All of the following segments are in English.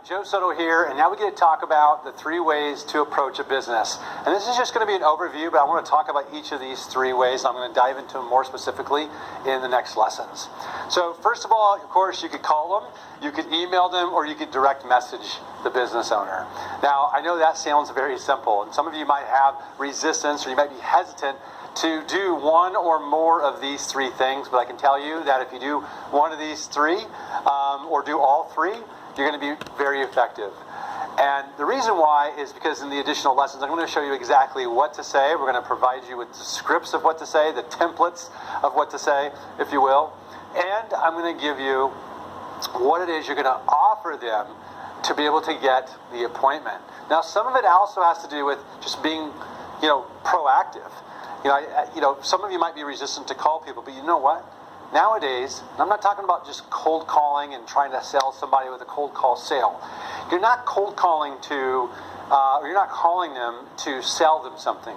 Joe Soto here, and now we get to talk about the 3 ways to approach a business. And this is just going to be an overview, but I want to talk about each of these 3 ways. I'm going to dive into them more specifically in the next lessons. So first of all, of course, you could call them, you could email them, or you could direct message the business owner. Now, I know that sounds very simple, and some of you might have resistance, or you might be hesitant to do one or more of these 3 things, but I can tell you that if you do one of these 3, or do all 3, you're going to be very effective. And the reason why is because in the additional lessons, I'm going to show you exactly what to say. We're going to provide you with the scripts of what to say, the templates of what to say, if you will. And I'm going to give you what it is you're going to offer them to be able to get the appointment. Now, some of it also has to do with just being, proactive. Some of you might be resistant to call people, but you know what? Nowadays, and I'm not talking about just cold calling and trying to sell somebody with a cold call sale. You're not cold calling or you're not calling them to sell them something.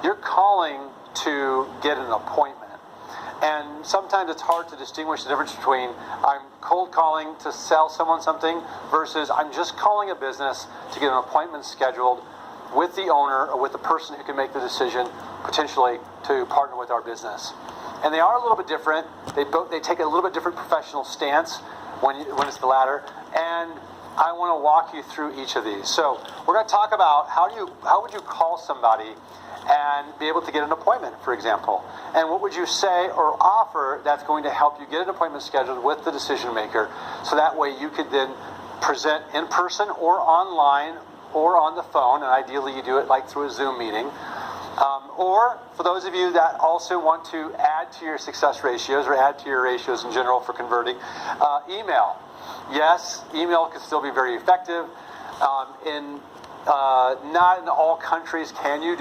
You're calling to get an appointment. And sometimes it's hard to distinguish the difference between I'm cold calling to sell someone something versus I'm just calling a business to get an appointment scheduled with the owner or with the person who can make the decision potentially to partner with our business. And they are a little bit different. They take a little bit different professional stance when it's the latter. And I want to walk you through each of these. So we're going to talk about how would you call somebody and be able to get an appointment, for example. And what would you say or offer that's going to help you get an appointment scheduled with the decision maker, so that way you could then present in person or online or on the phone, and ideally you do it like through a Zoom meeting. Or for those of you that also want to add to your success ratios or add to your ratios in general for converting, email. Yes, email can still be very effective. Not in all countries can you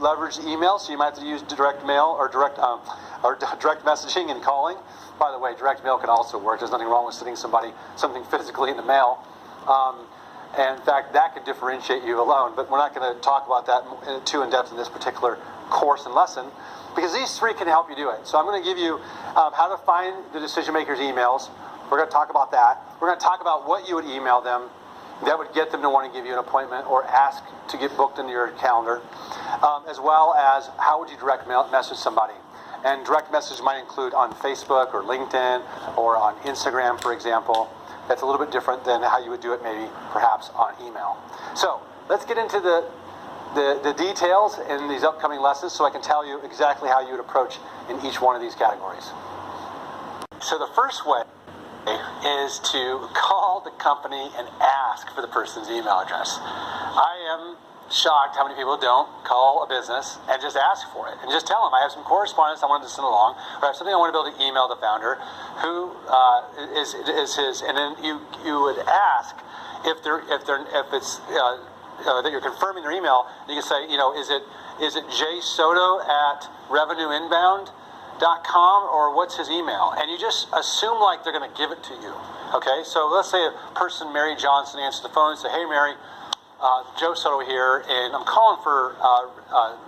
leverage email, so you might have to use direct mail or direct messaging and calling. By the way, direct mail can also work. There's nothing wrong with sending somebody something physically in the mail. And in fact, that could differentiate you alone, but we're not going to talk about that too in depth in this particular course and lesson, because these 3 can help you do it. So I'm going to give you how to find the decision maker's emails. We're going to talk about that. We're going to talk about what you would email them that would get them to want to give you an appointment or ask to get booked into your calendar, as well as how would you direct message somebody. And direct message might include on Facebook or LinkedIn or on Instagram, for example. That's a little bit different than how you would do it maybe perhaps on email. So let's get into the details in these upcoming lessons so I can tell you exactly how you would approach in each one of these categories. So the first way is to call the company and ask for the person's email address. I am shocked how many people don't call a business and just ask for it and just tell them I have some correspondence I wanted to send along, or I have something I want to be able to email the founder who is his, and then you would ask if it's that you're confirming their email. You can say, is it jsoto@revenueinbound.com, or what's his email? And you just assume like they're going to give it to you. Okay, so let's say a person, Mary Johnson, answers the phone and say, hey Mary, Joe Soto here, and I'm calling for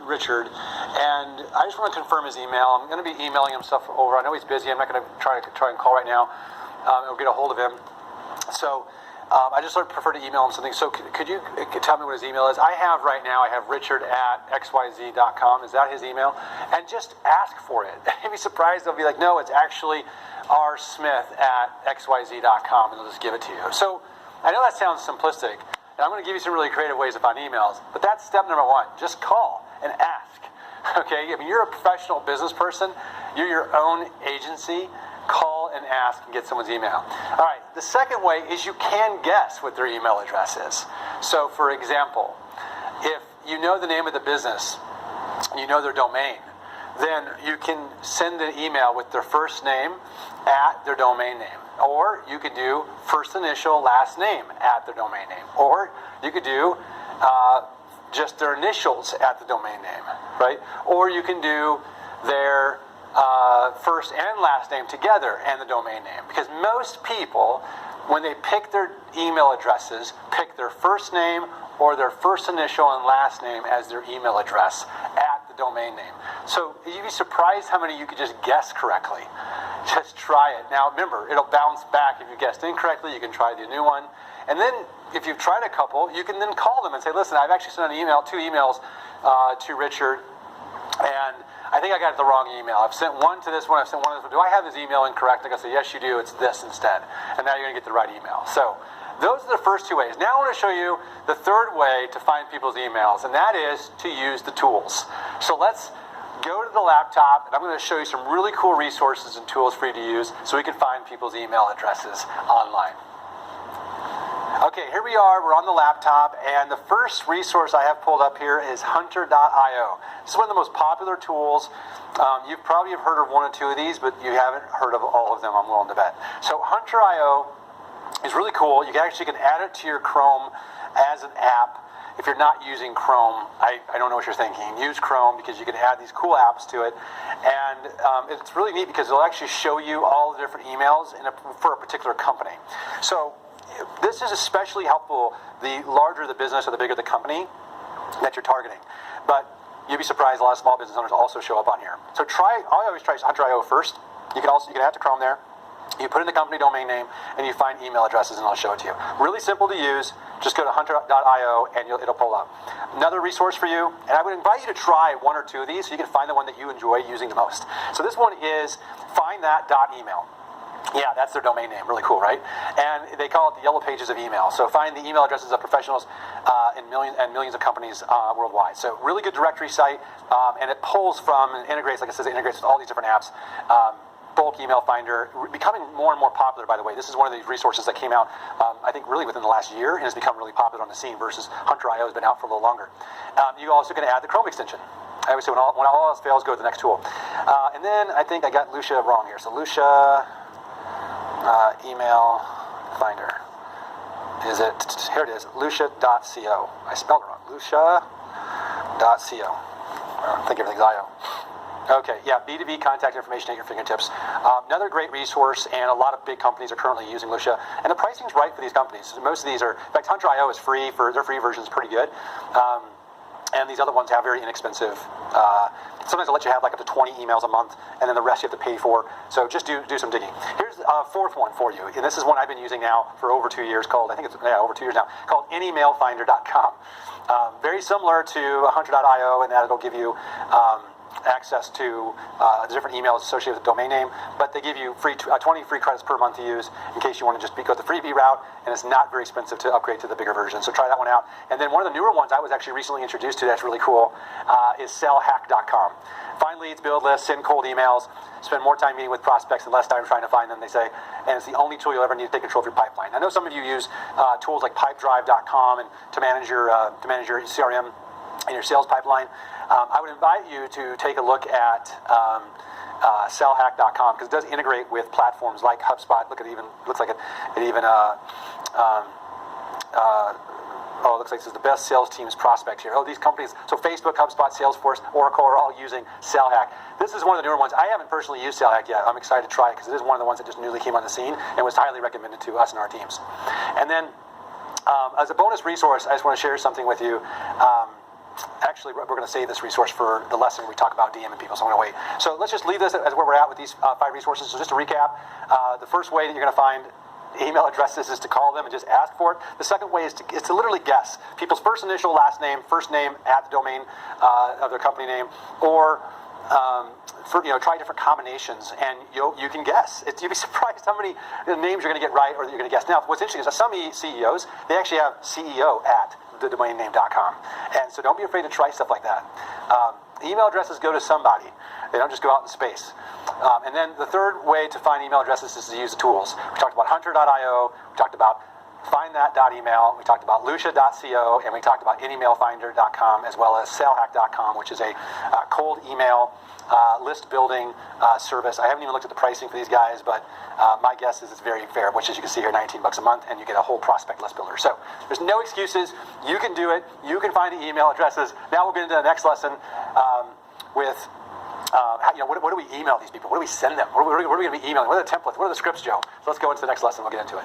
Richard, and I just want to confirm his email. I'm going to be emailing him stuff over. I know he's busy. I'm not going to try and call right now or get a hold of him. So I just sort of prefer to email him something. So could you tell me what his email is? I have richard@xyz.com. Is that his email? And just ask for it. You'd be surprised. They'll be like, no, it's actually rsmith@xyz.com, and they'll just give it to you. So I know that sounds simplistic. And I'm going to give you some really creative ways to find emails, but that's step number 1. Just call and ask. Okay? I mean, you're a professional business person. You're your own agency. Call and ask and get someone's email. All right. The second way is you can guess what their email address is. So, for example, if you know the name of the business, you know their domain, then you can send an email with their first name at their domain name. Or you could do first initial, last name at their domain name. Or you could do just their initials at the domain name, right? Or you can do their first and last name together and the domain name. Because most people, when they pick their email addresses, pick their first name or their first initial and last name as their email address at the domain name. So you'd be surprised how many you could just guess correctly. just try it. Now remember, it'll bounce back if you guessed incorrectly. You can try the new one, and then if you've tried a couple, you can then call them and say, listen, I've actually sent an email, 2 emails to Richard, and I think I got the wrong email. I've sent one to this one, I've sent one to this one. Do I have his email incorrect? They're going to say, yes, you do. It's this instead. And now you're going to get the right email. So those are the first 2 ways. Now I want to show you the third way to find people's emails, and that is to use the tools. So let's go to the laptop, and I'm going to show you some really cool resources and tools for you to use so we can find people's email addresses online. Okay, here we are. We're on the laptop, and the first resource I have pulled up here is hunter.io. This is one of the most popular tools. You probably have heard of 1 or 2 of these, but you haven't heard of all of them, I'm willing to bet. So hunter.io is really cool. You can actually add it to your Chrome as an app. If you're not using Chrome, I don't know what you're thinking. Use Chrome because you can add these cool apps to it. And it's really neat because it'll actually show you all the different emails for a particular company. So this is especially helpful the larger the business or the bigger the company that you're targeting. But you'd be surprised a lot of small business owners also show up on here. So I always try Hunter.io first. You can add to Chrome there. You put in the company domain name and you find email addresses and I'll show it to you. Really simple to use. Just go to hunter.io and it'll pull up. Another resource for you, and I would invite you to try 1 or 2 of these so you can find the one that you enjoy using the most. So this one is findthat.email. Yeah, that's their domain name. Really cool, right? And they call it the yellow pages of email. So find the email addresses of professionals in millions of companies worldwide. So really good directory site, and it pulls from and integrates, like it says, it integrates with all these different apps. Bulk email finder, becoming more and more popular, by the way. This is one of these resources that came out, I think, really within the last year, and has become really popular on the scene versus Hunter.io has been out for a little longer. You also can add the Chrome extension. I always say when all else fails, go to the next tool. And then I think I got Lucia wrong here. So Lucia email finder. Is it? Here it is. Lucia.co. I spelled it wrong. Lucia.co. I think everything's IO. Okay, yeah, B2B contact information at your fingertips. Another great resource, and a lot of big companies are currently using Lucia, and the pricing's right for these companies. Most of these are, in fact, Hunter.io is free. Their free version is pretty good. And these other ones have very inexpensive, sometimes they'll let you have like up to 20 emails a month, and then the rest you have to pay for. So just do some digging. Here's a fourth one for you, and this is one I've been using now for over 2 years called, I think it's, over 2 years now, called anymailfinder.com. Very similar to Hunter.io in that it'll give you access to the different emails associated with the domain name, but they give you 20 free credits per month to use in case you want to just go the freebie route, and it's not very expensive to upgrade to the bigger version, so try that one out. And then one of the newer ones I was actually recently introduced to that's really cool is sellhack.com. Find leads, build lists, send cold emails, spend more time meeting with prospects and less time trying to find them, they say, and it's the only tool you'll ever need to take control of your pipeline. I know some of you use tools like pipedrive.com and to manage your CRM and your sales pipeline. I would invite you to take a look at sellhack.com because it does integrate with platforms like HubSpot. Look, it looks like it even it looks like this is the best sales teams prospect here. Oh, these companies, so Facebook, HubSpot, Salesforce, Oracle are all using Sellhack. This is one of the newer ones. I haven't personally used Sellhack yet. I'm excited to try it because it is one of the ones that just newly came on the scene and was highly recommended to us and our teams. And then as a bonus resource, I just want to share something with you. Actually, we're going to save this resource for the lesson we talk about DMing people, so I'm going to wait. So let's just leave this as where we're at with these 5 resources. So just to recap, the first way that you're going to find email addresses is to call them and just ask for it. The second way is to literally guess people's first initial, last name, first name at the domain of their company name, or try different combinations, and you can guess. You'd be surprised how many names you're going to get right or that you're going to guess. Now, what's interesting is that some CEOs, they actually have CEO at thedomainname.com, and so don't be afraid to try stuff like that. Email addresses go to somebody. They don't just go out in space. And then the third way to find email addresses is to use the tools. We talked about hunter.io, we talked about findthat.email, we talked about lucia.co, and we talked about anymailfinder.com, as well as sellhack.com, which is a cold email list building service. I haven't even looked at the pricing for these guys, but my guess is it's very fair, which, as you can see here, $19 a month, and you get a whole prospect list builder. So there's no excuses. You can do it. You can find the email addresses. Now we'll get into the next lesson with what do we email these people? What do we send them? What are we going to be emailing? What are the templates? What are the scripts, Joe? So let's go into the next lesson. We'll get into it.